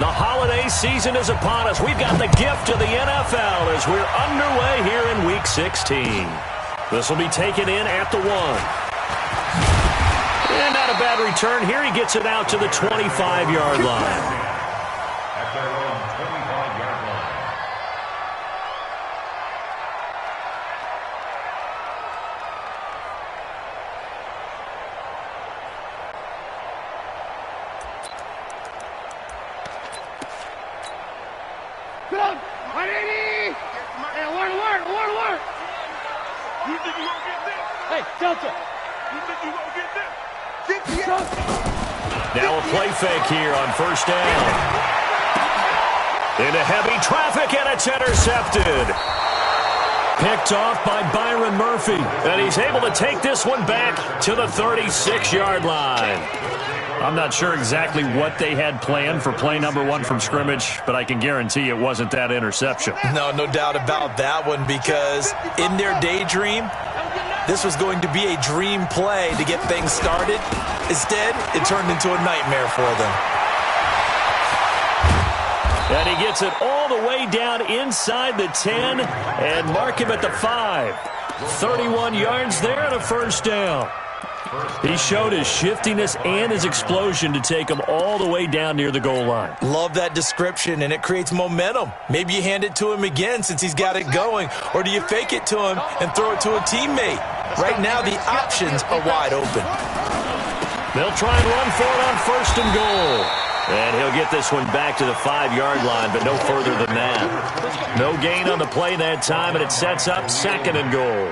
The holiday season is upon us. We've got the gift of the NFL as we're underway here in Week 16. This will be taken in at the 1. And not a bad return here. He gets it out to the 25-yard line. At their own 25-yard line. Good. 180. Hey, alert. You think you won't get this? Hey, Delta. You think you won't get this? Now a play fake here on first down. Into heavy traffic, and it's intercepted. Picked off by Byron Murphy. And he's able to take this one back to the 36-yard line. I'm not sure exactly what they had planned for play number 1 from scrimmage, but I can guarantee it wasn't that interception. No doubt about that one, because in their daydream, this was going to be a dream play to get things started. Instead, it turned into a nightmare for them. And he gets it all the way down inside the 10 and mark him at the 5. 31 yards there and a first down. He showed his shiftiness and his explosion to take him all the way down near the goal line. Love that description, and it creates momentum. Maybe you hand it to him again since he's got it going, or do you fake it to him and throw it to a teammate? Right now, the options are wide open. They'll try and run for it on first and goal. And he'll get this one back to the 5-yard line, but no further than that. No gain on the play that time, and it sets up second and goal.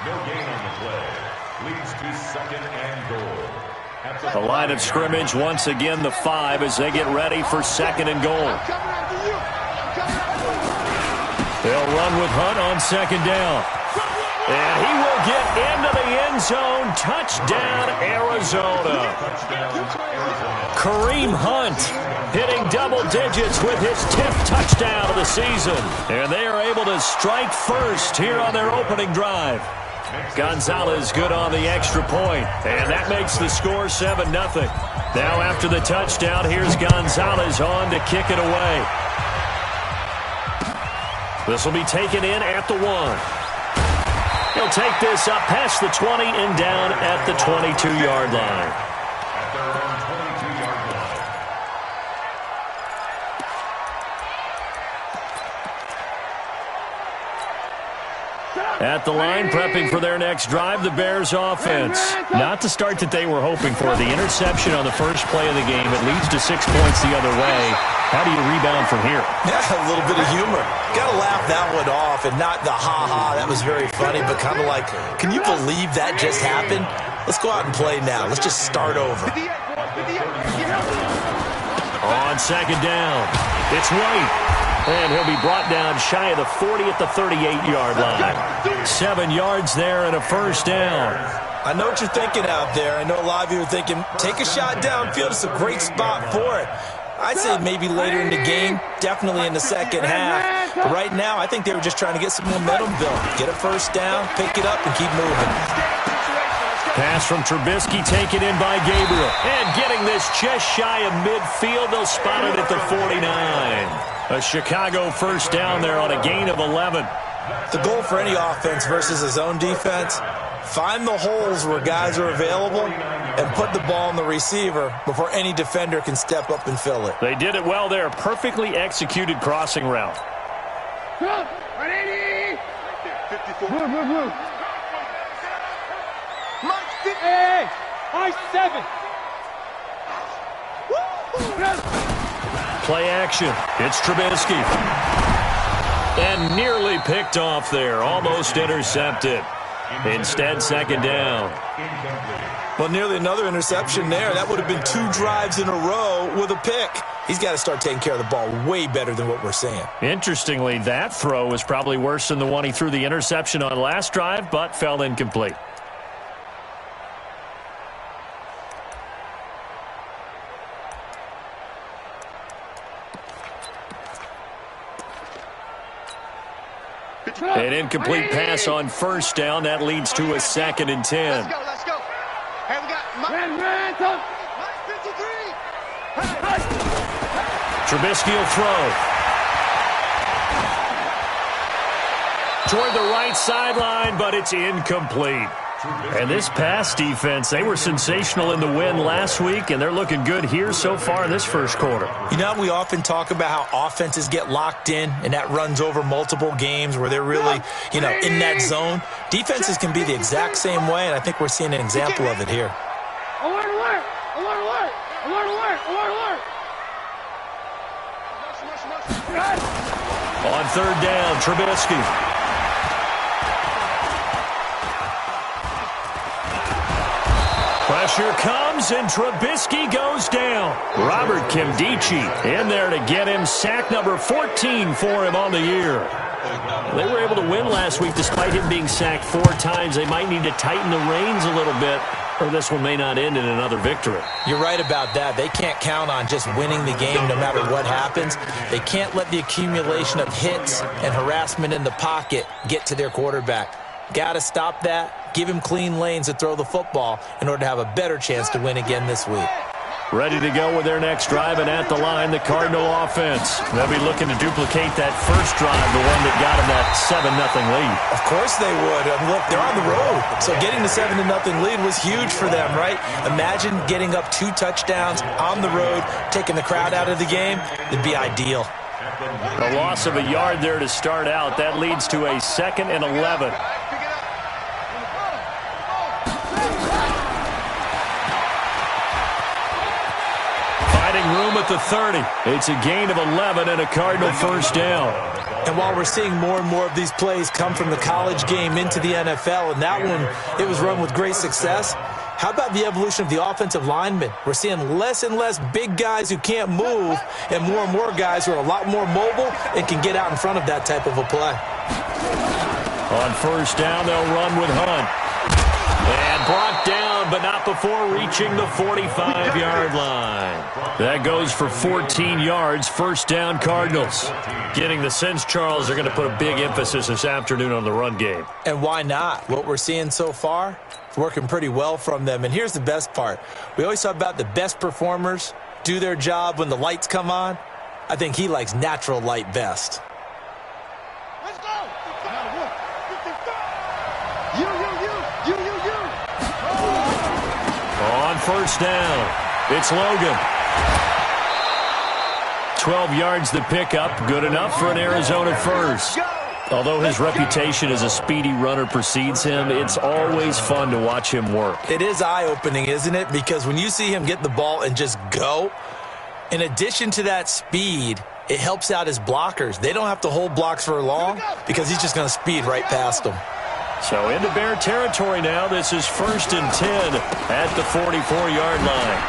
No gain on the play. Leads to second and goal. The line of scrimmage, once again, the 5 as they get ready for second and goal. They'll run with Hunt on second down. And he will get into the end zone. Touchdown, Arizona. Kareem Hunt hitting double digits with his 10th touchdown of the season. And they are able to strike first here on their opening drive. Gonzalez good on the extra point, and that makes the score 7-0. Now after the touchdown, here's Gonzalez on to kick it away. This will be taken in at the 1. He'll take this up past the 20 and down at the 22-yard line. At their own 22-yard line. At the line, prepping for their next drive, the Bears offense. Not the start that they were hoping for. The interception on the first play of the game. It leads to 6 points the other way. How do you rebound from here? Yeah, a little bit of humor. Got to laugh that one off, and not the ha-ha, that was very funny, but kind of like, can you believe that just happened? Let's go out and play now. Let's just start over. On second down, it's White. And he'll be brought down shy of the 40 at the 38-yard line. 7 yards there and a first down. I know what you're thinking out there. I know a lot of you are thinking, take a shot downfield. It's a great spot for it. I'd say maybe later in the game, definitely in the second half. But right now, I think they were just trying to get some momentum built. Get a first down, pick it up, and keep moving. Pass from Trubisky taken in by Gabriel. And getting this just shy of midfield, they'll spot it at the 49. A Chicago first down there on a gain of 11. The goal for any offense versus his own defense, find the holes where guys are available and put the ball on the receiver before any defender can step up and fill it. They did it well there. Perfectly executed crossing route. 180. 54. Move. Hey, I-7. Play action. It's Trubisky. And nearly picked off there. Almost intercepted. Instead, second down. Well, nearly another interception there. That would have been 2 drives in a row with a pick. He's got to start taking care of the ball way better than what we're seeing. Interestingly, that throw was probably worse than the one he threw the interception on last drive, but fell incomplete. An incomplete pass on first down. That leads to a 2nd and 10. Let's go. Hey, we got Mike 53. Trubisky will throw. Toward the right sideline, but it's incomplete. And this pass defense, they were sensational in the win last week, and they're looking good here so far in this first quarter. You know, we often talk about how offenses get locked in, and that runs over multiple games where they're really, in that zone. Defenses can be the exact same way, and I think we're seeing an example of it here. Alert, alert! Alert, alert! Alert, alert! Alert, alert! On third down, Trubisky. Pressure comes, and Trubisky goes down. Robert Kimdichie in there to get him sack number 14 for him on the year. They were able to win last week despite him being sacked 4 times. They might need to tighten the reins a little bit, or this one may not end in another victory. You're right about that. They can't count on just winning the game no matter what happens. They can't let the accumulation of hits and harassment in the pocket get to their quarterback. Got to stop that. Give him clean lanes to throw the football in order to have a better chance to win again this week. Ready to go with their next drive, and at the line, the Cardinal offense. They'll be looking to duplicate that first drive, the one that got them that 7-0 lead. Of course they would. Look, they're on the road, so getting the 7-0 lead was huge for them, right? Imagine getting up 2 touchdowns on the road, taking the crowd out of the game. It'd be ideal. A loss of a yard there to start out. That leads to a 2nd and 11. Room at the 30. It's a gain of 11 and a Cardinal first down. And while we're seeing more and more of these plays come from the college game into the NFL, and that one, it was run with great success, how about the evolution of the offensive linemen? We're seeing less and less big guys who can't move and more guys who are a lot more mobile and can get out in front of that type of a play. On first down, they'll run with Hunt. And brought down, but not before reaching the 45-yard line. That goes for 14 yards, first down Cardinals. Getting the sense, Charles, they're going to put a big emphasis this afternoon on the run game. And why not? What we're seeing so far, it's working pretty well from them. And here's the best part. We always talk about the best performers do their job when the lights come on. I think he likes natural light best. Let's go! On first down, it's Logan. 12 yards the pickup, good enough for an Arizona first. Although his reputation as a speedy runner precedes him, it's always fun to watch him work. It is eye-opening, isn't it? Because when you see him get the ball and just go, in addition to that speed, it helps out his blockers. They don't have to hold blocks for long because he's just going to speed right past them. So into Bear territory now. This is 1st and 10 at the 44-yard line.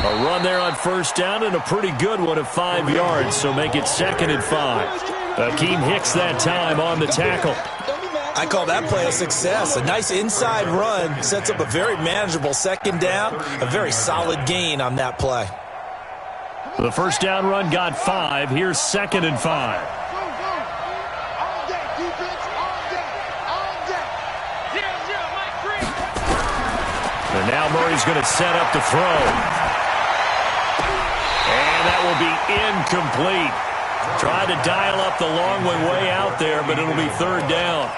A run there on first down and a pretty good one of 5 yards, so make it 2nd and 5. Akeem Hicks that time on the tackle. I call that play a success. A nice inside run sets up a very manageable 2nd down, a very solid gain on that play. The first down run got 5. Here's 2nd and 5. And now Murray's going to set up the throw. And that will be incomplete. Tried to dial up the long one way out there, but it'll be 3rd down.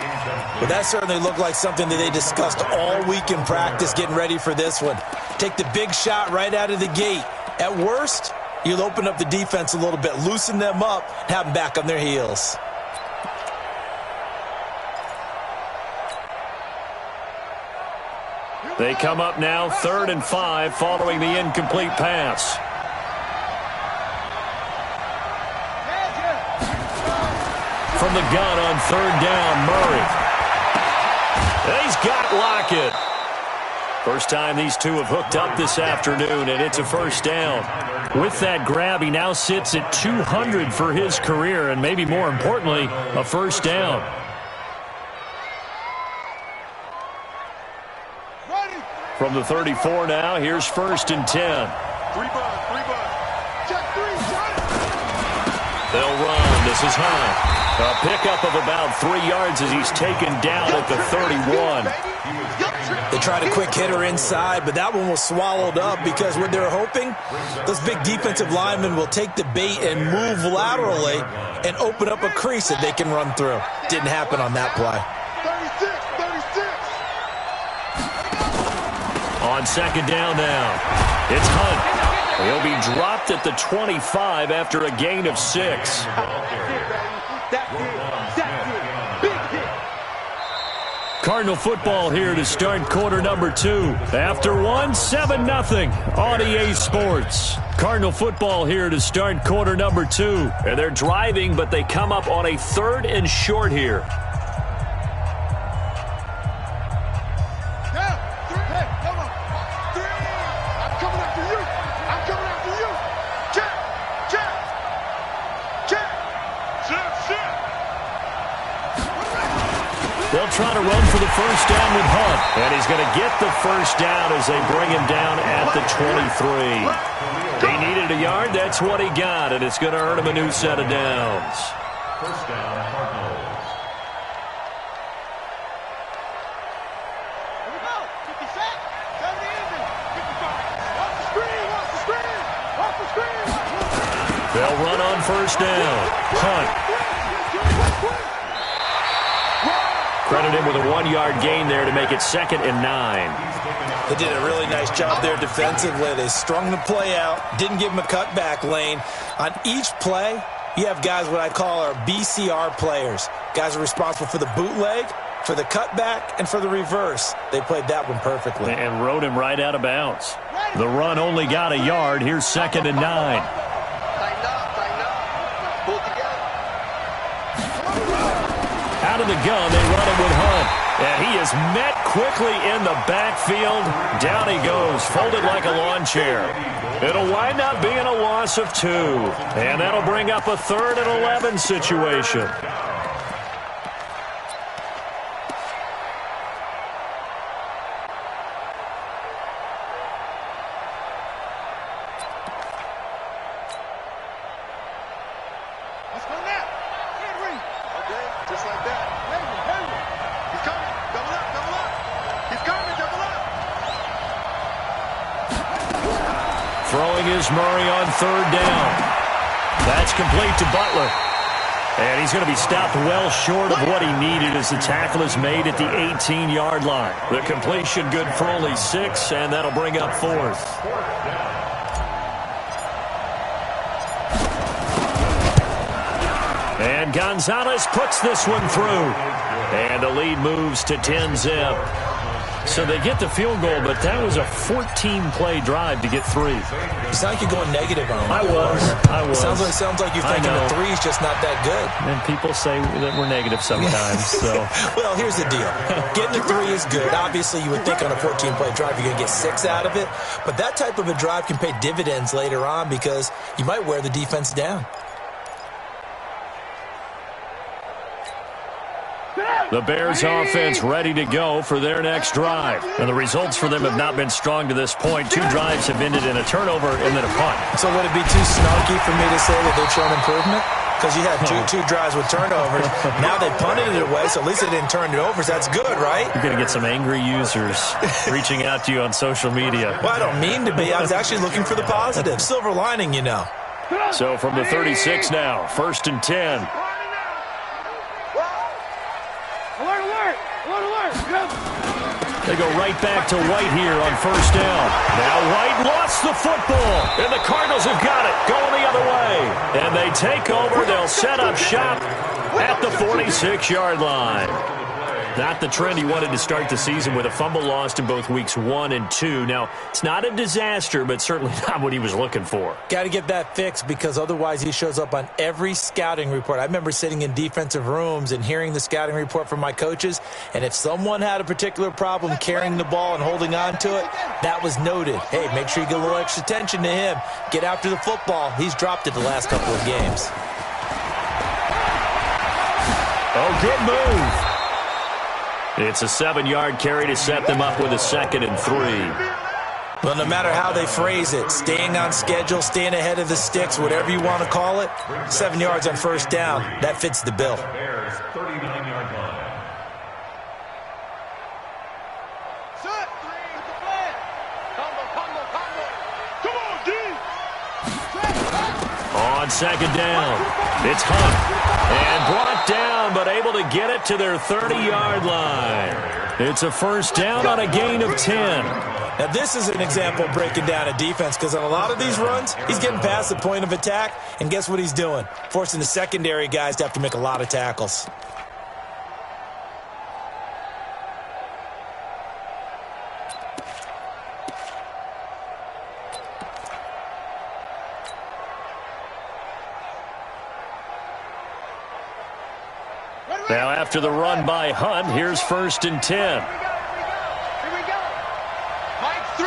Well, that certainly looked like something that they discussed all week in practice getting ready for this one. Take the big shot right out of the gate. At worst, you'll open up the defense a little bit, loosen them up, and have them back on their heels. They come up now 3rd and 5 following the incomplete pass. From the gun on 3rd down, Murray. He's got Lockett. First time these two have hooked up this afternoon, and it's a first down. With that grab, he now sits at 200 for his career, and maybe more importantly, a first down. From the 34 now, here's 1st and 10. They'll run. This is Hunt. A pickup of about 3 yards as he's taken down at the 31. The tried a quick hitter inside, but that one was swallowed up because what they're hoping, those big defensive linemen will take the bait and move laterally and open up a crease that they can run through. Didn't happen on that play. 36. On second down now, it's Hunt. He'll be dropped at the 25 after a gain of 6. Cardinal football here to start quarter number 2. After 1, 7-0 on EA Sports. Cardinal football here to start quarter number 2. And they're driving, but they come up on a 3rd and short here. They'll try to run for the first down with Hunt. And he's going to get the first down as they bring him down at the 23. He needed a yard. That's what he got. And it's going to earn him a new set of downs. First down, Cardinals. Here we go. 50 set. 70 engine. 55. Watch the screen. Watch the screen. Watch the screen. They'll run on first down. Hunt. Credit him with a 1-yard gain there to make it 2nd and 9. They did a really nice job there defensively. They strung the play out, didn't give him a cutback lane. On each play, you have guys what I call our BCR players. Guys are responsible for the bootleg, for the cutback, and for the reverse. They played that one perfectly. And rode him right out of bounds. The run only got a yard. Here's 2nd and 9. Tighten up. Pull together. Out of the gun, they run him with Hunt. And he is met quickly in the backfield. Down he goes, folded like a lawn chair. It'll wind up being a loss of 2. And that'll bring up a 3rd and 11 situation. Let's go now. Henry. Okay, just like that. Henry. He's coming. Double up, double up. He's coming, double up. Throwing is Murray on 3rd down. That's complete to Butler. And he's going to be stopped well short of what he needed as the tackle is made at the 18-yard line. The completion good for only 6, and that'll bring up 4th. And Gonzalez puts this one through. And the lead moves to 10-zip. So they get the field goal, but that was a 14-play drive to get 3. You sound like you're going negative on him. I was. Sounds like you're thinking the 3 is just not that good. And people say that we're negative sometimes. So, well, here's the deal. Getting a 3 is good. Obviously, you would think on a 14-play drive you're going to get 6 out of it. But that type of a drive can pay dividends later on because you might wear the defense down. the Bears offense ready to go for their next drive. And the results for them have not been strong to this point. 2 drives have ended in a turnover and then a punt. So would it be too snarky for me to say that they've shown improvement? Because you had two drives with turnovers. Now they punted it away, so at least they didn't turn it over. So that's good, right? You're going to get some angry users reaching out to you on social media. Well, I don't mean to be. I was actually looking for the positive. Silver lining, you know. So from the 36 now, 1st and 10. They go right back to White here on 1st down. Now White lost the football, and the Cardinals have got it going the other way. And they take over. They'll set up shop at the 46-yard line. Not the trend he wanted to start the season with a fumble lost in both weeks 1 and 2. Now, it's not a disaster, but certainly not what he was looking for. Got to get that fixed because otherwise he shows up on every scouting report. I remember sitting in defensive rooms and hearing the scouting report from my coaches, and if someone had a particular problem carrying the ball and holding on to it, that was noted. Hey, make sure you get a little extra attention to him. Get after the football. He's dropped it the last couple of games. Oh, good move. It's a 7-yard carry to set them up with a 2nd and 3. Well, no matter how they phrase it, staying on schedule, staying ahead of the sticks, whatever you want to call it, 7 yards on 1st down, that fits the bill. Bears 39-yard line. Set. On second down, it's Hunt. And brought down, but able to get it to their 30-yard line. It's a first down on a gain of 10. Now, this is an example of breaking down a defense because on a lot of these runs, he's getting past the point of attack, and guess what he's doing? Forcing the secondary guys to have to make a lot of tackles. Now, after the run by Hunt, here's first and 10. Here we go. Mike 3.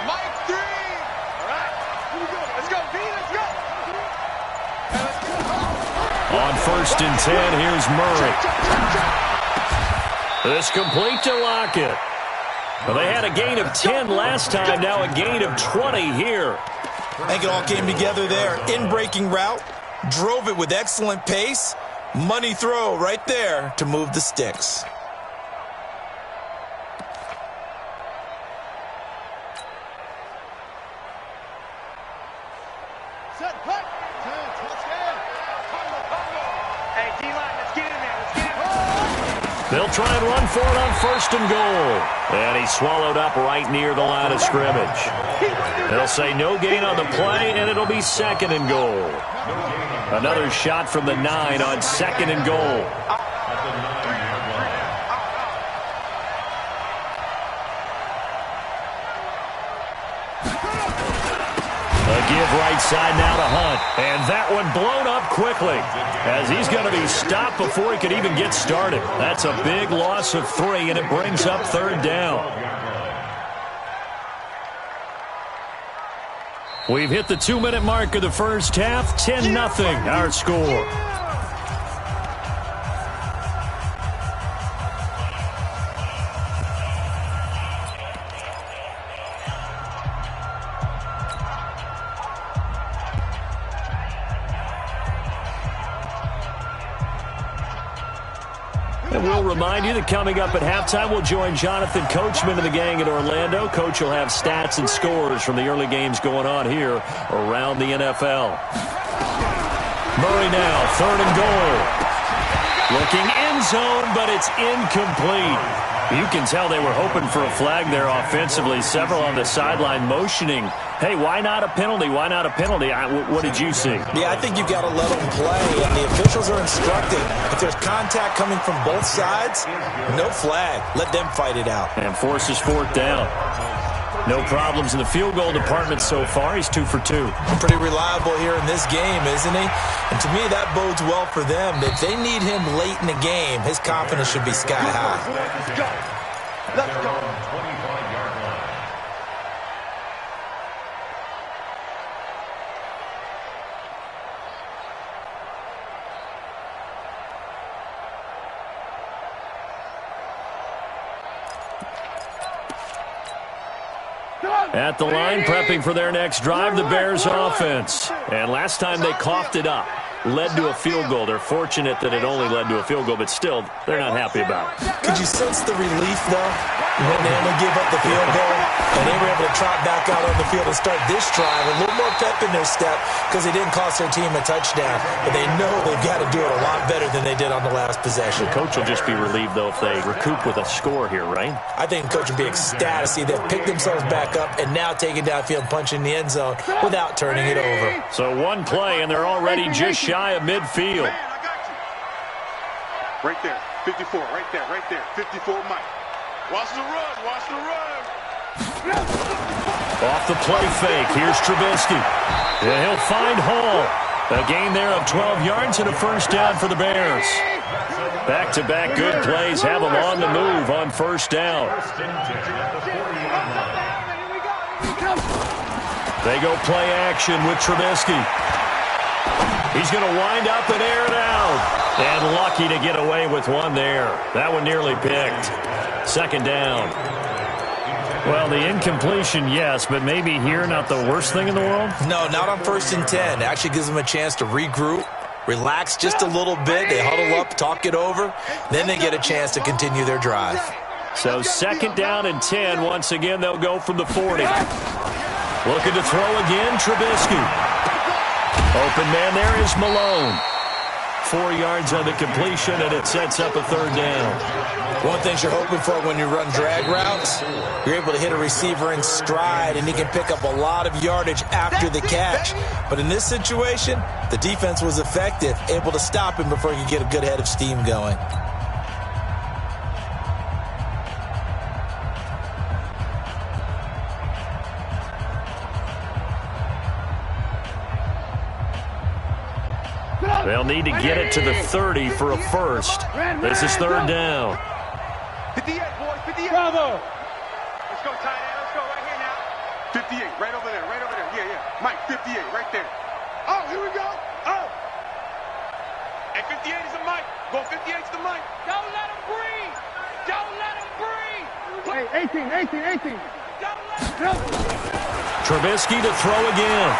Mike 3. All right. Here we go. Let's go, B. Let's go. On first and 10, here's Murray. This complete to Lockett. Well, they had a gain of 10 last time, now a gain of 20 here. I think it all came together there. In-breaking route, drove it with excellent pace. Money throw right there to move the sticks. Set, cut. Touchdown. Hey, D-line, let's get in there. Let's get in there. They'll try and run for it on first and goal. And he's swallowed up right near the line of scrimmage. They'll say no gain on the play, and it'll be second and goal. Another shot from the 9 on second and goal. A give right side now to Hunt. And that one blown up quickly as he's going to be stopped before he could even get started. That's a big loss of 3, and it brings up third down. We've hit the 2-minute mark of the first half. 10-0 our score. And we'll remind you that coming up at halftime, we'll join Jonathan Coachman and the gang in Orlando. Coach will have stats and scores from the early games going on here around the NFL. Murray now, third and goal. Looking end zone, but it's incomplete. You can tell they were hoping for a flag there offensively. Several on the sideline motioning. Hey, why not a penalty? Why not a penalty? What did you see? Yeah, I think you've got to let them play, and the officials are instructed. If there's contact coming from both sides, no flag. Let them fight it out. And forces fourth down. No problems in the field goal department so far. He's 2 for 2. Pretty reliable here in this game, isn't he? And to me, that bodes well for them. If they need him late in the game, his confidence should be sky high. Let's go. Let's go. At the line, prepping for their next drive, the Bears offense. And last time they coughed it up, led to a field goal. They're fortunate that it only led to a field goal, but still, they're not happy about it. Could you sense the relief, though, when they only gave up the field goal? And they were able to trot back out on the field and start this drive. A little more pep in their step because they didn't cost their team a touchdown. But they know they've got to do it a lot better than they did on the last possession. The coach will just be relieved, though, if they recoup with a score here, right? I think the coach will be ecstatic to see they've picked themselves back up and now taking downfield, punching the end zone without turning it over. So one play, and they're already just shy of midfield. Right there, 54, right there, 54 Mike. Watch the run, watch the run. Off the play fake, here's Trubisky. And he'll find Hall. A gain there of 12 yards and a first down for the Bears. Back-to-back good plays have them on the move on first down. They go play action with Trubisky. He's going to wind up and air it out. And lucky to get away with one there. That one nearly picked. Second down. Well, the incompletion, yes, but maybe here not the worst thing in the world? No, not on first and 10. It actually gives them a chance to regroup, relax just a little bit. They huddle up, talk it over. Then they get a chance to continue their drive. So second down and 10. Once again, they'll go from the 40. Looking to throw again, Trubisky. Open man there is Malone. 4 yards on the completion, and it sets up a third down. One thing you're hoping for when you run drag routes, you're able to hit a receiver in stride, and he can pick up a lot of yardage after the catch. But in this situation, the defense was effective, able to stop him before he could get a good head of steam going. They'll need to get it to the 30 for a first. This is third down. 58, boys, 58. Bravo. Let's go, tight end. Let's go right here now. 58, right over there, right over there. Yeah, yeah. Mike, 58, right there. Oh, here we go. Oh. And 58 is the Mike. Go 58 is the Mike. Don't let him breathe. Don't let him breathe. Hey, 18. Don't let him. Trubisky to throw again.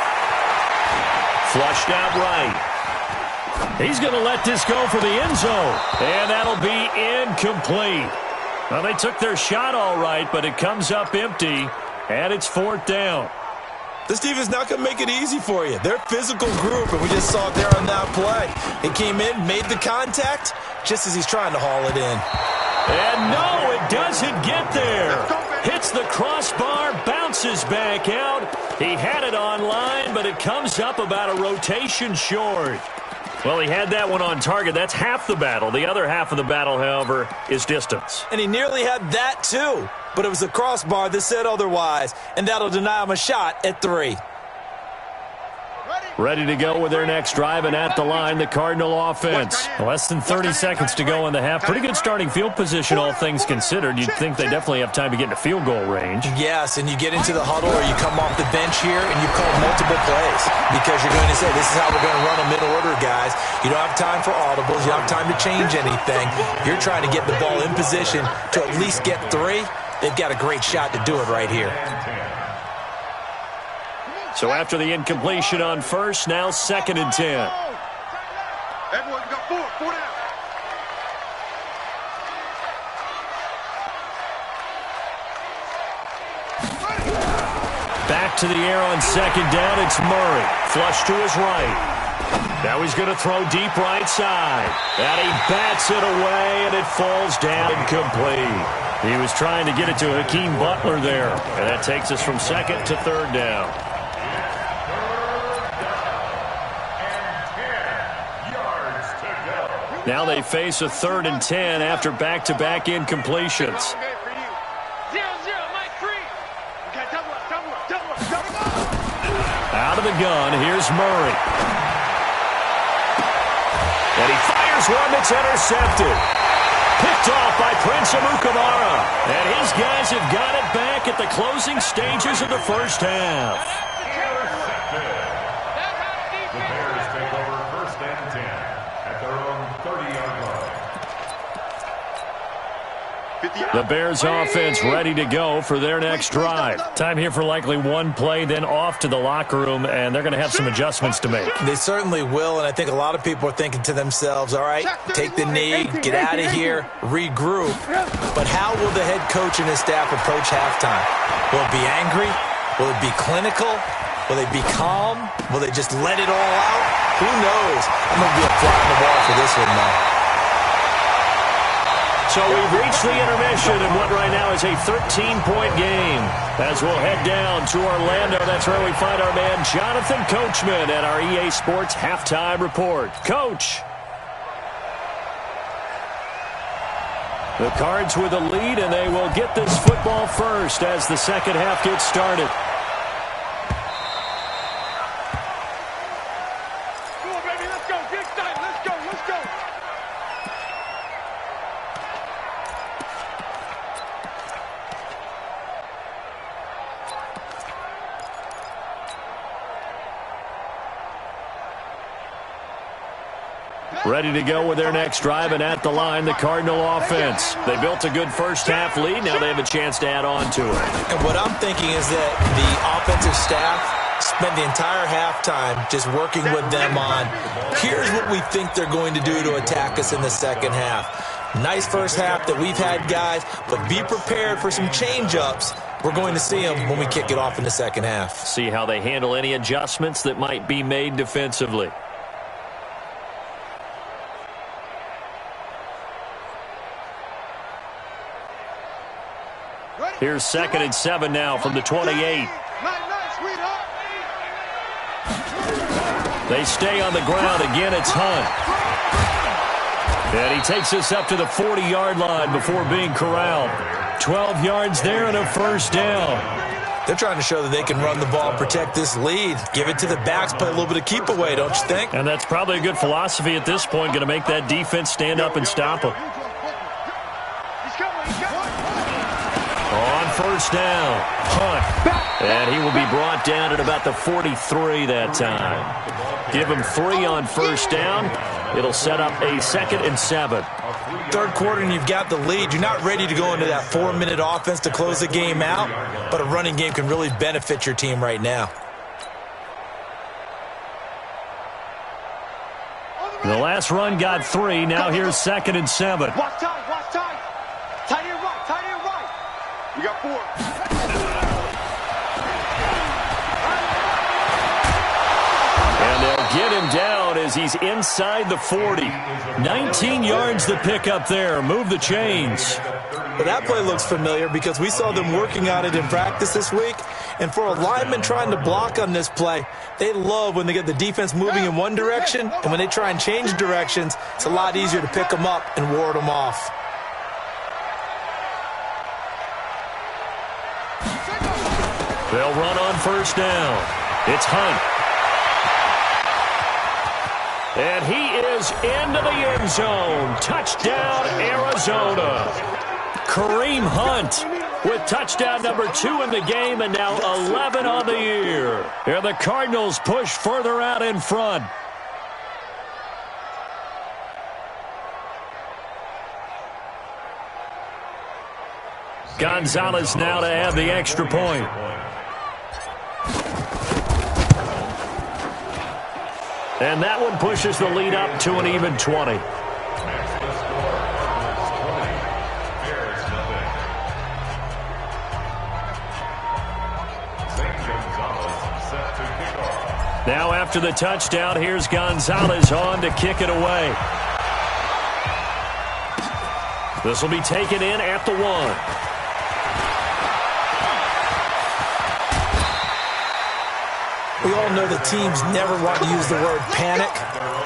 Flushed out right. He's going to let this go for the end zone. And that'll be incomplete. Well, they took their shot all right, but it comes up empty, and it's fourth down. This defense not going to make it easy for you. They're a physical group, and we just saw it there on that play. He came in, made the contact, just as he's trying to haul it in. And no, it doesn't get there. Hits the crossbar, bounces back out. He had it on line, but it comes up about a rotation short. Well, he had that one on target. That's half the battle. The other half of the battle, however, is distance. And he nearly had that, too. But it was the crossbar that said otherwise. And that'll deny him a shot at 3. Ready to go with their next drive, and at the line, the Cardinal offense. Less than 30 seconds to go in the half. Pretty good starting field position, all things considered. You'd think they definitely have time to get into field goal range. Yes, and you get into the huddle or you come off the bench here and you call multiple plays because you're going to say, this is how we're going to run them in order, guys. You don't have time for audibles. You don't have time to change anything. You're trying to get the ball in position to at least get 3. They've got a great shot to do it right here. So after the incompletion on first, now 2nd and 10. Everyone got 4 down. Back to the air on 2nd down. It's Murray. Flush to his right. Now he's going to throw deep right side. And he bats it away, and it falls down incomplete. He was trying to get it to Hakeem Butler there. And that takes us from 2nd to 3rd down. Now they face a 3rd and 10 after back-to-back incompletions. Out of the gun, here's Murray. And he fires one that's intercepted. Picked off by Prince Amukamara. And his guys have got it back at the closing stages of the first half. The Bears take over 1st and 10 at their own 30-yard line. The Bears offense ready to go for their next drive. Time here for likely one play, then off to the locker room, and they're going to have some adjustments to make. They certainly will, and I think a lot of people are thinking to themselves, all right, take the knee, get out of here, regroup. But how will the head coach and his staff approach halftime? Will it be angry? Will it be clinical? Will they be calm? Will they just let it all out? Who knows? I'm going to be a fly on the wall for this one, though. So we've reached the intermission in what right now is a 13-point game. As we'll head down to Orlando, that's where we find our man Jonathan Coachman at our EA Sports Halftime Report. Coach. The Cards with a lead, and they will get this football first as the second half gets started. Come on, baby, let's go. Get excited. Let's go. Let's go. Ready to go with their next drive, and at the line, the Cardinal offense. They built a good first-half lead. Now they have a chance to add on to it. And what I'm thinking is that the offensive staff spent the entire halftime just working with them on, here's what we think they're going to do to attack us in the second half. Nice first half that we've had, guys, but be prepared for some change-ups We're going to see them when we kick it off in the second half. See how they handle any adjustments that might be made defensively. Here's 2nd and 7 now from the 28. They stay on the ground. Again, it's Hunt. And he takes us up to the 40-yard line before being corralled. 12 yards there and a first down. They're trying to show that they can run the ball, protect this lead. Give it to the backs, play a little bit of keep away, don't you think? And that's probably a good philosophy at this point, going to make that defense stand up and stop them. On first down, Hunt. And he will be brought down at about the 43 that time. Give him 3 on first down. It'll set up a 2nd and 7. Third quarter and you've got the lead. You're not ready to go into that 4-minute offense to close the game out, but a running game can really benefit your team right now. The last run got 3. Now here's 2nd and 7. Watch tight, watch tight. Tight end right, tight end right. We got 4. And they'll get him down as he's inside the 40. 19 yards to pick up there. Move the chains. Well, that play looks familiar because we saw them working on it in practice this week. And for a lineman trying to block on this play, they love when they get the defense moving in one direction. And when they try and change directions, it's a lot easier to pick them up and ward them off. They'll run on first down. It's Hunt. And he is into the end zone. Touchdown, Arizona. Kareem Hunt with touchdown number 2 in the game and now 11 on the year. And the Cardinals push further out in front. Gonzalez now to add the extra point. And that one pushes the lead up to an even 20. Now after the touchdown, here's Gonzalez on to kick it away. This will be taken in at the 1. We all know the teams never want to use the word panic,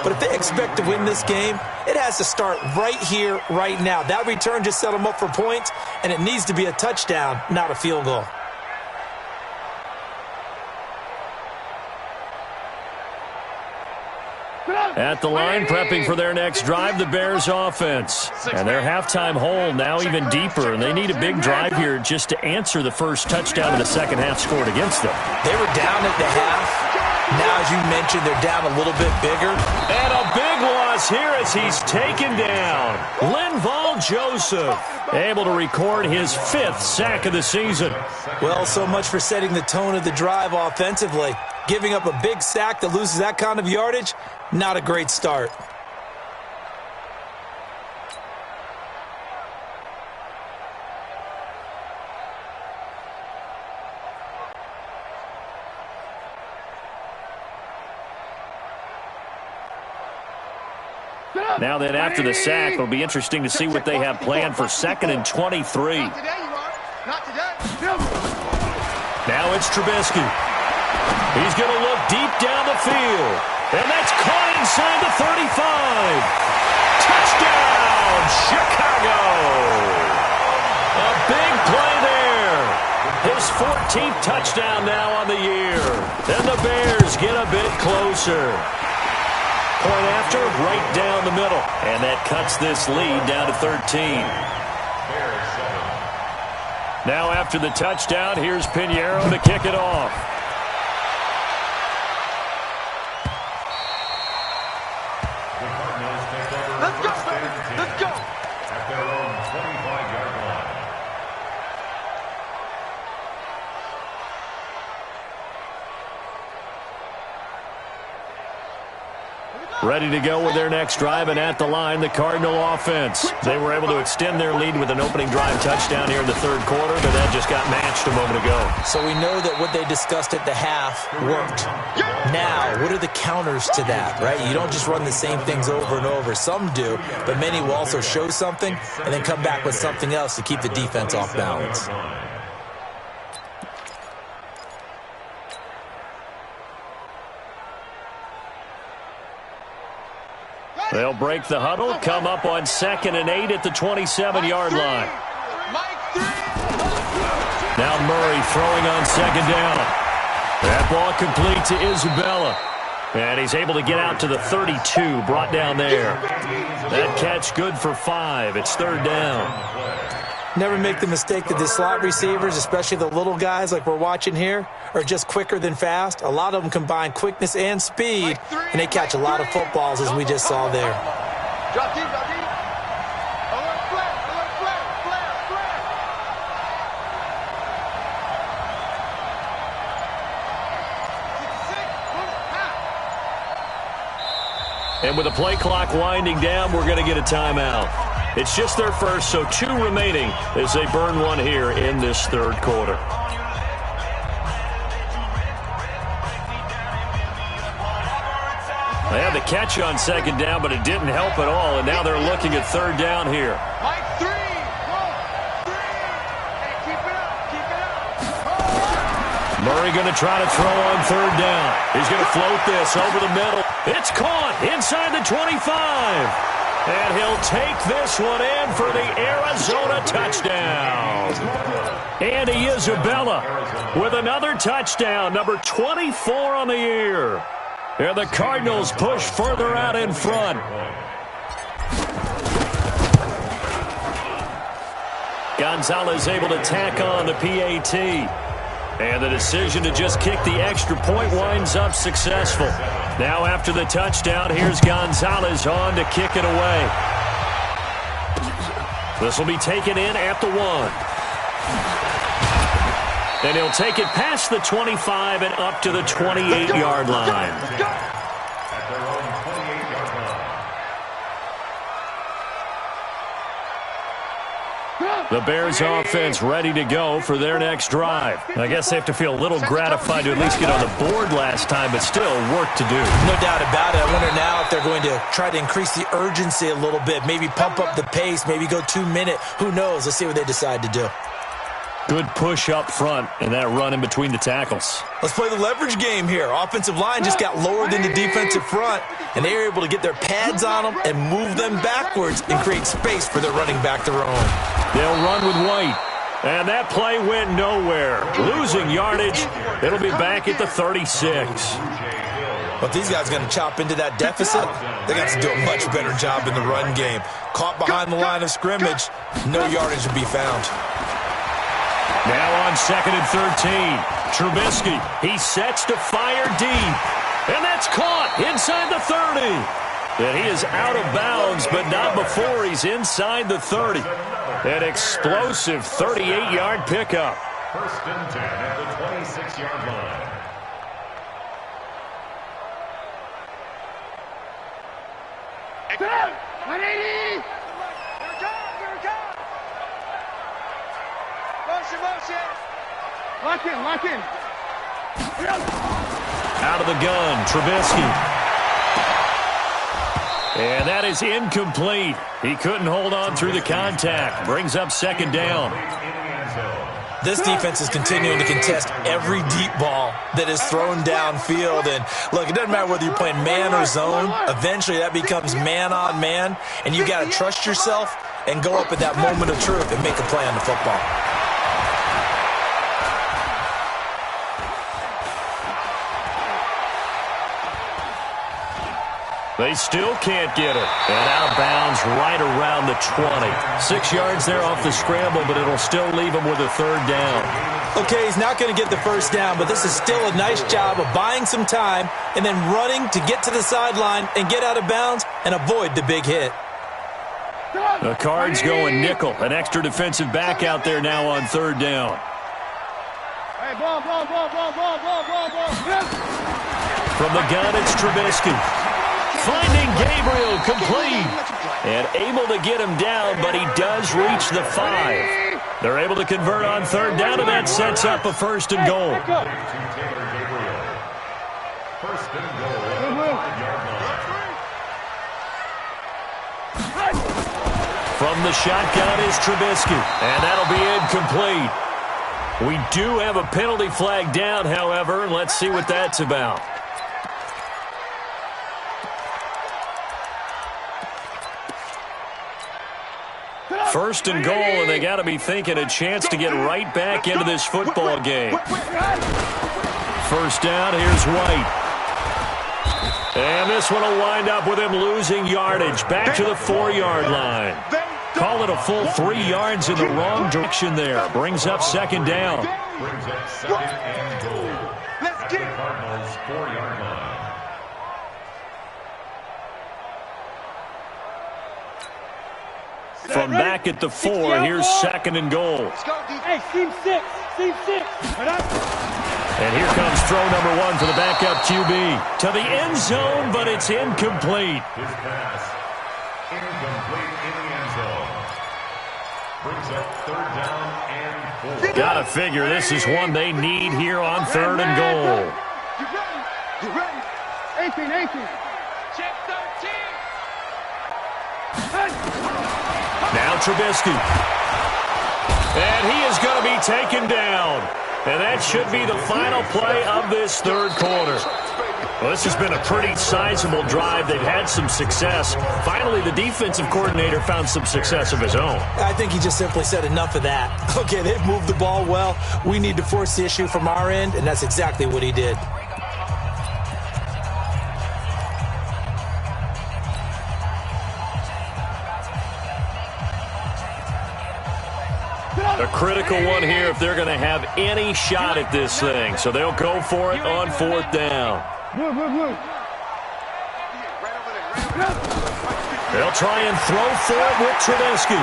but if they expect to win this game, it has to start right here, right now. That return just set them up for points, and it needs to be a touchdown, not a field goal. At the line, prepping for their next drive, the Bears offense. And their halftime hole now even deeper, and they need a big drive here just to answer the first touchdown of the second half scored against them. They were down at the half. Now, as you mentioned, they're down a little bit bigger. And a big loss here as he's taken down. Linval Joseph able to record his 5th sack of the season. Well, so much for setting the tone of the drive offensively. Giving up a big sack that loses that kind of yardage, not a great start. Now then, after the sack, it'll be interesting to see what they have planned for 2nd and 23. Not today, you are. Not today. Now it's Trubisky. He's going to look deep down the field. And that's caught inside the 35. Touchdown, Chicago. A big play there. His 14th touchdown now on the year. And the Bears get a bit closer. Point after, right down the middle. And that cuts this lead down to 13. Now after the touchdown, here's Pinheiro to kick it off. Let's go, baby. Let's go. At their own 25-yard line. Ready to go with their next drive, and at the line, the Cardinal offense. They were able to extend their lead with an opening drive touchdown here in the third quarter, but that just got matched a moment ago. So we know that what they discussed at the half worked. Now, what are the counters to that, right? You don't just run the same things over and over. Some do, but many will also show something and then come back with something else to keep the defense off balance. They'll break the huddle, come up on 2nd and 8 at the 27-yard line. Now Murray throwing on 2nd down. That ball complete to Isabella. And he's able to get out to the 32, brought down there. That catch good for 5. It's 3rd down. Never make the mistake that the slot receivers, especially the little guys like we're watching here, are just quicker than fast. A lot of them combine quickness and speed, and they catch a lot of footballs, as we just saw there. Drop deep, drop deep. Alert flare. And with the play clock winding down, we're going to get a timeout. It's just their first, so 2 remaining as they burn one here in this third quarter. They had the catch on 2nd down, but it didn't help at all, and now they're looking at 3rd down here. Mike, 3. 1, 3. Hey, keep it up. Murray going to try to throw on 3rd down. He's going to float this over the middle. It's caught inside the 25. And he'll take this one in for the Arizona touchdown. Andy Isabella with another touchdown, number 24 on the year. And the Cardinals push further out in front. Gonzalez able to tack on the PAT. And the decision to just kick the extra point winds up successful. Now after the touchdown, here's Gonzalez on to kick it away. This will be taken in at the 1. And he'll take it past the 25 and up to the 28-yard line. The Bears offense ready to go for their next drive. I guess they have to feel a little gratified to at least get on the board last time, but still work to do. No doubt about it. I wonder now if they're going to try to increase the urgency a little bit, maybe pump up the pace, maybe go 2-minute. Who knows? Let's see what they decide to do. Good push up front and that run in between the tackles. Let's play the leverage game here. Offensive line just got lower than the defensive front, and they were able to get their pads on them and move them backwards and create space for their running back to roam. They'll run with White, and that play went nowhere. Losing yardage. It'll be back at the 36. But these guys are going to chop into that deficit. They got to do a much better job in the run game. Caught behind the line of scrimmage, no yardage to be found. Now on 2nd and 13. Trubisky, he sets to fire deep. And that's caught inside the 30. And he is out of bounds, but not before he's inside the 30. An explosive 38-yard pickup. 1st and 10 at the 26-yard line. Extra. 180. Here we go. Motion. Lock in. Out of the gun, Trubisky. And that is incomplete. He couldn't hold on through the contact. Brings up 2nd down. This defense is continuing to contest every deep ball that is thrown downfield. And look, it doesn't matter whether you're playing man or zone. Eventually that becomes man on man. And you got to trust yourself and go up at that moment of truth and make a play on the football. They still can't get it. And out of bounds right around the 20. 6 yards there off the scramble, but it'll still leave him with a 3rd down. Okay, he's not going to get the 1st down, but this is still a nice job of buying some time and then running to get to the sideline and get out of bounds and avoid the big hit. The Cards going nickel. An extra defensive back out there now on 3rd down. Hey, ball. From the gun, it's Trubisky. Finding Gabriel complete. And able to get him down, but he does reach the 5. They're able to convert on third down, and that sets up a first and goal. First and goal at the 5-yard line. From the shotgun is Trubisky, and that'll be incomplete. We do have a penalty flag down, however. Let's see what that's about. First and goal, and they got to be thinking a chance to get right back into this football game. First down, here's White. And this one will wind up with him losing yardage back to the 4-yard line. Call it a full 3 yards in the wrong direction there. Brings up second down. Brings up second and goal at the Cardinals' 4-yard line. From back at the 4, here's second and goal. Hey, seam 6. And here comes throw number 1 for the backup QB. To the end zone, but it's incomplete. His pass incomplete in the end zone. Brings up third down and 4. Gotta figure this is one they need here on third and goal. You ready? 18. Check 13. Now Trubisky. And he is going to be taken down. And that should be the final play of this third quarter. Well, this has been a pretty sizable drive. They've had some success. Finally, the defensive coordinator found some success of his own. I think he just simply said enough of that. Okay, they've moved the ball well. We need to force the issue from our end, and that's exactly what he did. A critical one here if they're going to have any shot at this thing. So they'll go for it on fourth down. They'll try and throw for it with Trubisky.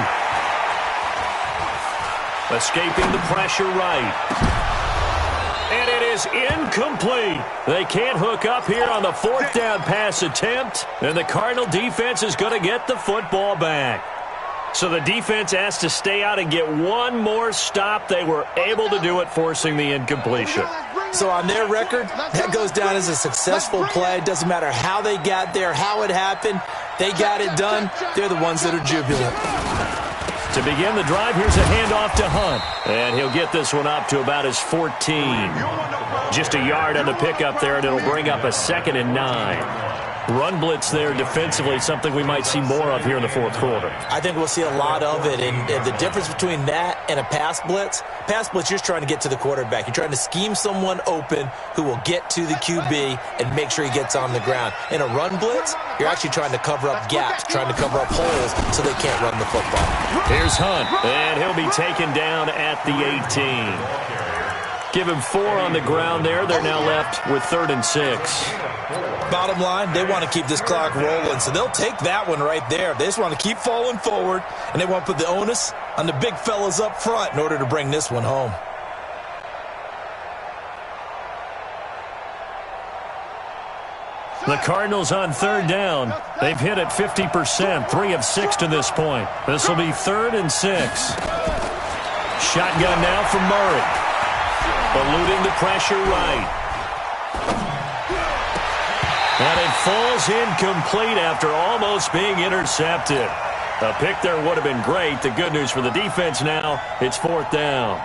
Escaping the pressure right. And it is incomplete. They can't hook up here on the fourth down pass attempt. And the Cardinal defense is going to get the football back. So the defense has to stay out and get one more stop. They were able to do it, forcing the incompletion. So on their record, that goes down as a successful play. It doesn't matter how they got there, how it happened. They got it done. They're the ones that are jubilant. To begin the drive, here's a handoff to Hunt. And he'll get this one up to about his 14. Just a yard on the pickup there, and it'll bring up a 2nd and 9. Run blitz there defensively, something we might see more of here in the fourth quarter. I think we'll see a lot of it, and the difference between that and a pass blitz, you're just trying to get to the quarterback. You're trying to scheme someone open who will get to the QB and make sure he gets on the ground. In a run blitz, you're actually trying to cover up gaps, trying to cover up holes so they can't run the football. Here's Hunt, and he'll be taken down at the 18. Give him 4 on the ground there. They're now left with 3rd and 6. Bottom line, they want to keep this clock rolling, so they'll take that one right there. They just want to keep falling forward, and they want to put the onus on the big fellas up front in order to bring this one home. The Cardinals on third down. They've hit it 50%, 3 of 6 to this point. This will be 3rd and 6. Shotgun now from Murray. Eluding the pressure right. And it falls incomplete after almost being intercepted. A pick there would have been great. The good news for the defense now, it's 4th down.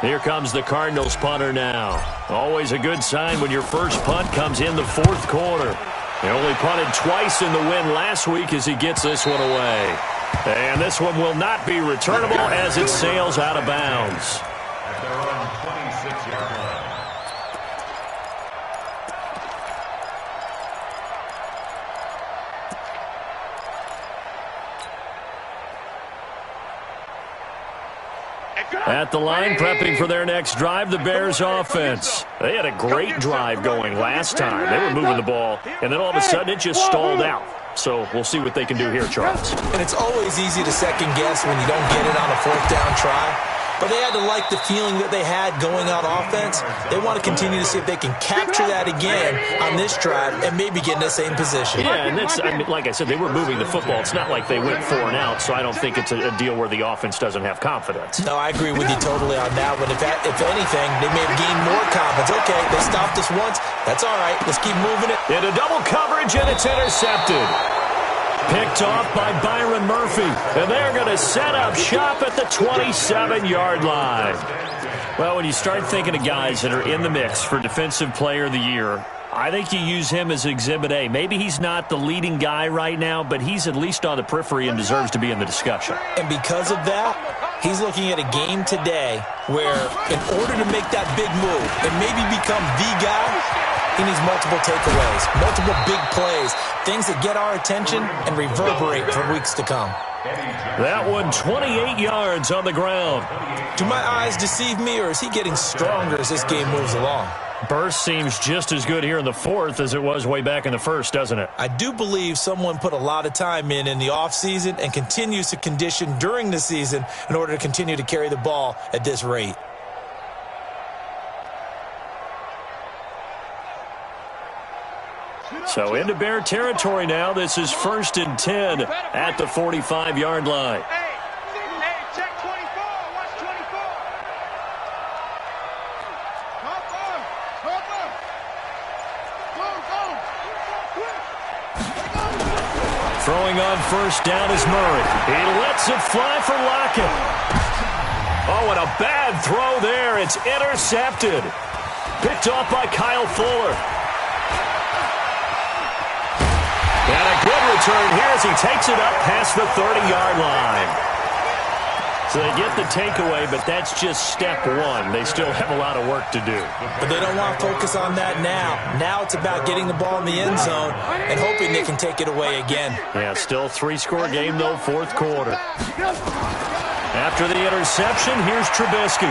Here comes the Cardinals punter now. Always a good sign when your first punt comes in the 4th quarter. He only punted twice in the win last week as he gets this one away. And this one will not be returnable as it sails out of bounds. At their own 26-yard line. At the line, prepping for their next drive, the Bears offense. They had a great drive going last time. They were moving the ball, and then all of a sudden it just stalled out. So we'll see what they can do here, Charles. And it's always easy to second guess when you don't get it on a 4th down try. but they had to like the feeling that they had going on offense. They want to continue to see if they can capture that again on this drive and maybe get in the same position. Yeah, and that's, I mean, like I said, they were moving the football. It's not like they went 4 and out, so I don't think it's a deal where the offense doesn't have confidence. No, I agree with you totally on that one. If anything, they may have gained more confidence. Okay, they stopped us once. That's all right. Let's keep moving it. Into double coverage, and it's intercepted. Picked off by Byron Murphy. And they're going to set up shop at the 27-yard line. Well, when you start thinking of guys that are in the mix for Defensive Player of the Year, I think you use him as Exhibit A. Maybe he's not the leading guy right now, but he's at least on the periphery and deserves to be in the discussion. And because of that, he's looking at a game today where in order to make that big move and maybe become the guy, he needs multiple takeaways, multiple big plays, things that get our attention and reverberate for weeks to come. That one, 28 yards on the ground. Do my eyes deceive me, or is he getting stronger as this game moves along? Burst seems just as good here in the fourth as it was way back in the first, doesn't it? I do believe someone put a lot of time in the offseason and continues to condition during the season in order to continue to carry the ball at this rate. So into Bear territory now. This is 1st and 10 at the 45-yard line. Hey, check 24. Watch 24. Throwing on first down is Murray. He lets it fly for Lockett. Oh, and a bad throw there. It's intercepted. Picked off by Kyle Fuller. And a good return here as he takes it up past the 30-yard line. So they get the takeaway, but that's just step one. They still have a lot of work to do. But they don't want to focus on that now. Now it's about getting the ball in the end zone and hoping they can take it away again. Yeah, still 3-score game, though, fourth quarter. After the interception, here's Trubisky.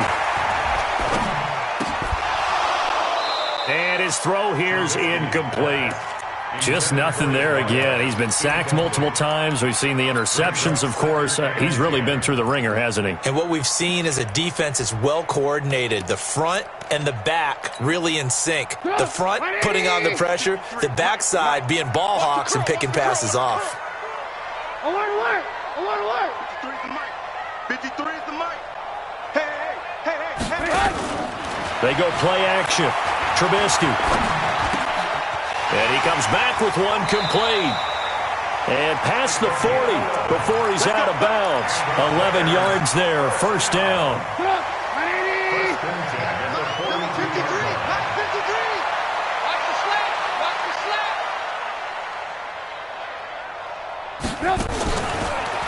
And his throw here's incomplete. Just nothing there again. He's been sacked multiple times. We've seen the interceptions, of course. He's really been through the ringer, hasn't he? And what we've seen is a defense that's well coordinated. The front and the back really in sync. The front putting on the pressure, the backside being ball hawks and picking passes off. Alert! 53 is the mic. 53 is the mic. Hey. They go play action. Trubisky. And he comes back with one complete. And past the 40 before he's out of bounds. 11 yards there, first down.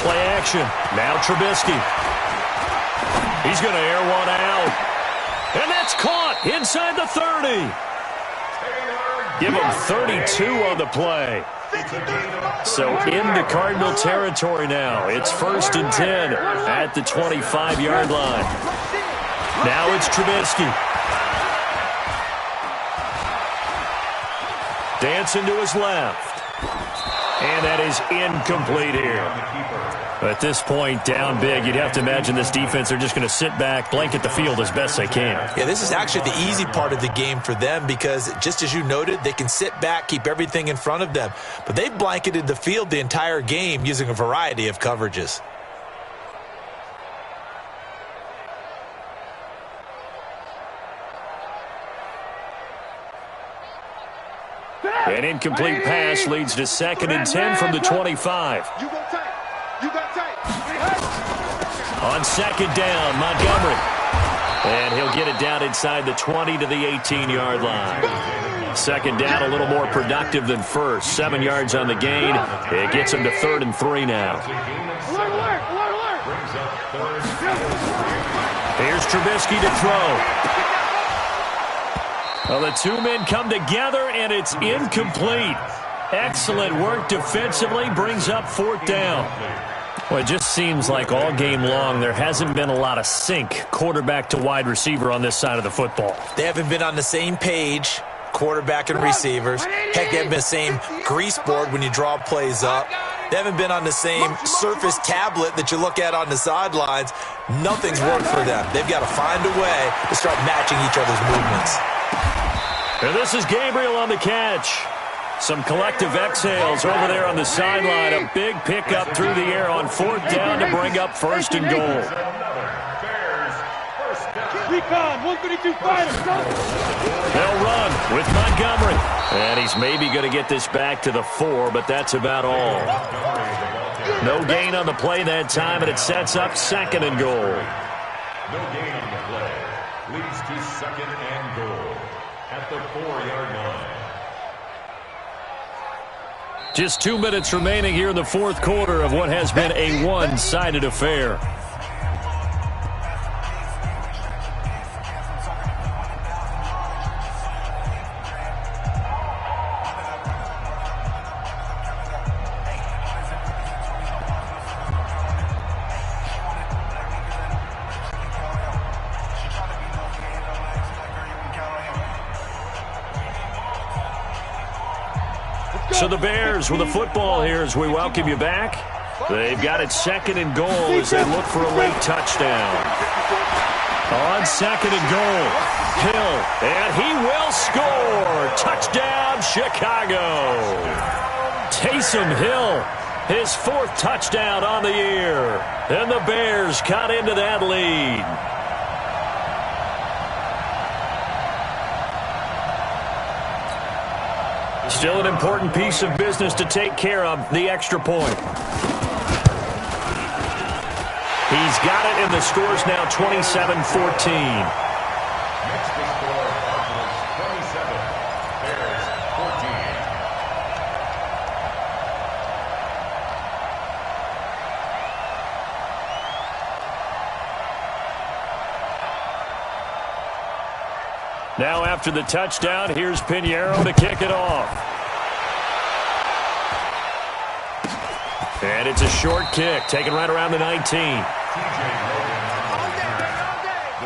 Play action. Now Trubisky. He's going to air one out. And that's caught inside the 30. Give him 32 on the play. So into Cardinal territory now. It's 1st and 10 at the 25-yard line. Now it's Trubisky. Dancing to his left. And that is incomplete here. At this point, down big, you'd have to imagine this defense are just going to sit back, blanket the field as best they can. Yeah, this is actually the easy part of the game for them because, just as you noted, they can sit back, keep everything in front of them. But they've blanketed the field the entire game using a variety of coverages. An incomplete pass leads to 2nd and 10 from the 25. On 2nd down, Montgomery. And he'll get it down inside the 20 to the 18-yard line. 2nd down, a little more productive than first. 7 yards on the gain. It gets him to 3rd and 3 now. Here's Trubisky to throw. Well, the two men come together, and it's incomplete. Excellent work defensively, brings up 4th down. Well, it just seems like all game long there hasn't been a lot of sync quarterback to wide receiver on this side of the football. They haven't been on the same page, quarterback and receivers. Heck, they haven't been the same grease board when you draw plays up. They haven't been on the same Surface tablet that you look at on the sidelines. Nothing's worked for them. They've got to find a way to start matching each other's movements. And this is Gabriel on the catch. Some collective exhales over there on the sideline. A big pickup through the air on 4th down to bring up 1st and goal. Recon, 132 fighters. They'll run with Montgomery. And he's maybe going to get this back to the 4, but that's about all. No gain on the play that time, and it sets up 2nd and goal. No gain on the play. Leads to 2nd and goal at the 4-yard line. Just 2 minutes remaining here in the 4th quarter of what has been a one-sided affair. So the Bears with the football here as we welcome you back. They've got it 2nd and goal as they look for a late touchdown. On 2nd and goal, Hill, and he will score. Touchdown, Chicago. Taysom Hill, his 4th touchdown on the year. And the Bears cut into that lead. Still an important piece of business to take care of, the extra point. He's got it, and the score's now 27-14. Next to score, Cardinals 27, Bears 14. Now after the touchdown, here's Pinheiro to kick it off. And it's a short kick, taken right around the 19. The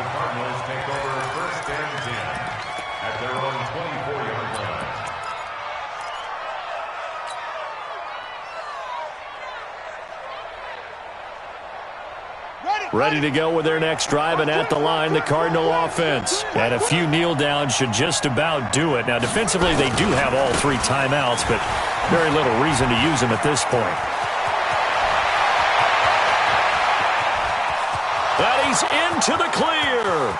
Cardinals take over 1st and 10 at their own 24-yard line. Ready to go with their next drive, and at the line, the Cardinal offense. And a few kneel downs should just about do it. Now, defensively, they do have all 3 timeouts, but very little reason to use them at this point. And he's into the clear.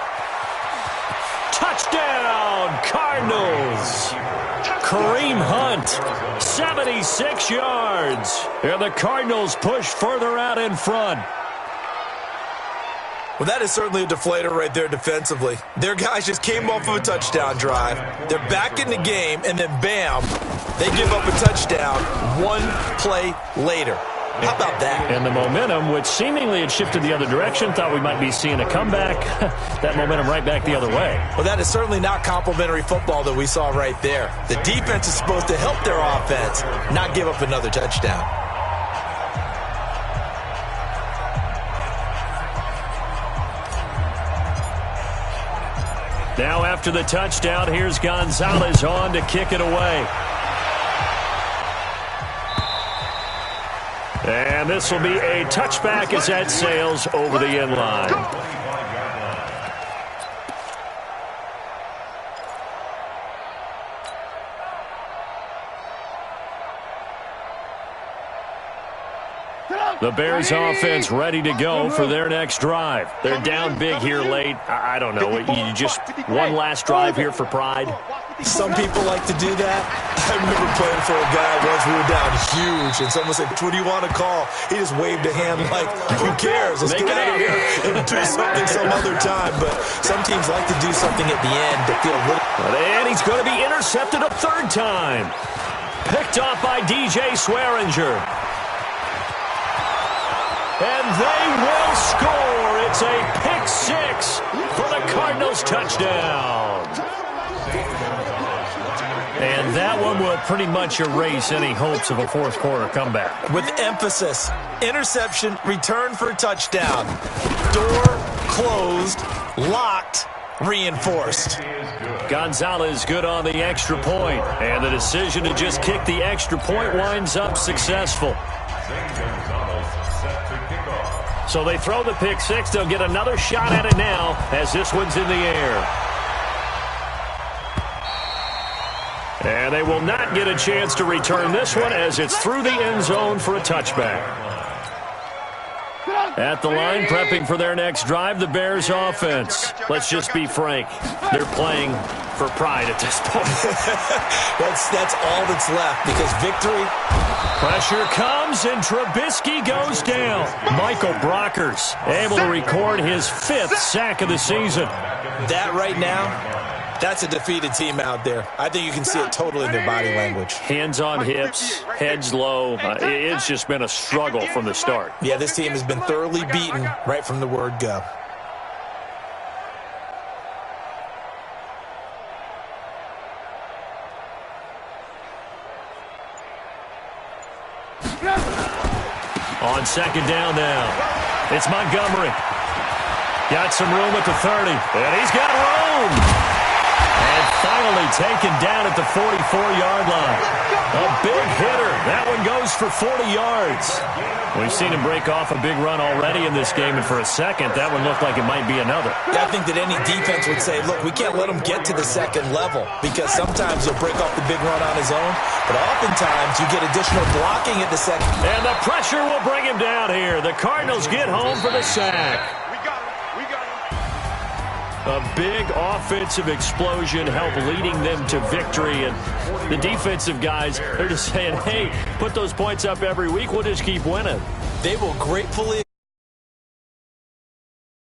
Touchdown, Cardinals. Kareem Hunt, 76 yards. And the Cardinals push further out in front. Well, that is certainly a deflator right there defensively. Their guys just came off of a touchdown drive. They're back in the game, and then bam, they give up a touchdown 1 play later. How about that? And the momentum, which seemingly had shifted the other direction, thought we might be seeing a comeback. That momentum right back the other way. Well, that is certainly not complimentary football that we saw right there. The defense is supposed to help their offense, not give up another touchdown. Now after the touchdown, here's Gonzalez on to kick it away. And this will be a touchback as that sails over the end line. The Bears offense ready to go for their next drive. They're down big here late. I don't know. You just one last drive here for pride. Some people like to do that. I remember playing for a guy once. We were down huge, and someone said, "What do you want to call?" He just waved a hand like, "Who cares? Let's get out of here and do something some other time." But some teams like to do something at the end to feel a little. And he's going to be intercepted a 3rd time. Picked off by DJ Swearinger. And they will score. It's a pick 6 for the Cardinals touchdown. And that one will pretty much erase any hopes of a 4th quarter comeback. With emphasis, interception, return for a touchdown. Door closed, locked, reinforced. Gonzalez good on the extra point. And the decision to just kick the extra point winds up successful. Zane Gonzalez set to kick off. So they throw the pick six. They'll get another shot at it now as this one's in the air. And they will not get a chance to return this one as it's through the end zone for a touchback. At the line, prepping for their next drive, the Bears offense. Let's just be frank. They're playing for pride at this point. That's all that's left because victory. Pressure comes and Trubisky goes down. Michael Brockers able to record his 5th sack of the season. That right now, that's a defeated team out there. I think you can see it totally in their body language. Hands on hips, heads low. It's just been a struggle from the start. Yeah, this team has been thoroughly beaten right from the word go. On second down now, it's Montgomery. Got some room at the 30, and he's got room. And finally taken down at the 44-yard line. A big hitter. That one goes for 40 yards. We've seen him break off a big run already in this game, and for a second, that one looked like it might be another. I think that any defense would say, look, we can't let him get to the second level because sometimes he'll break off the big run on his own, but oftentimes you get additional blocking at the second. And the pressure will bring him down here. The Cardinals get home for the sack. A big offensive explosion helped leading them to victory. And the defensive guys, they're just saying, hey, put those points up every week. We'll just keep winning. They will gratefully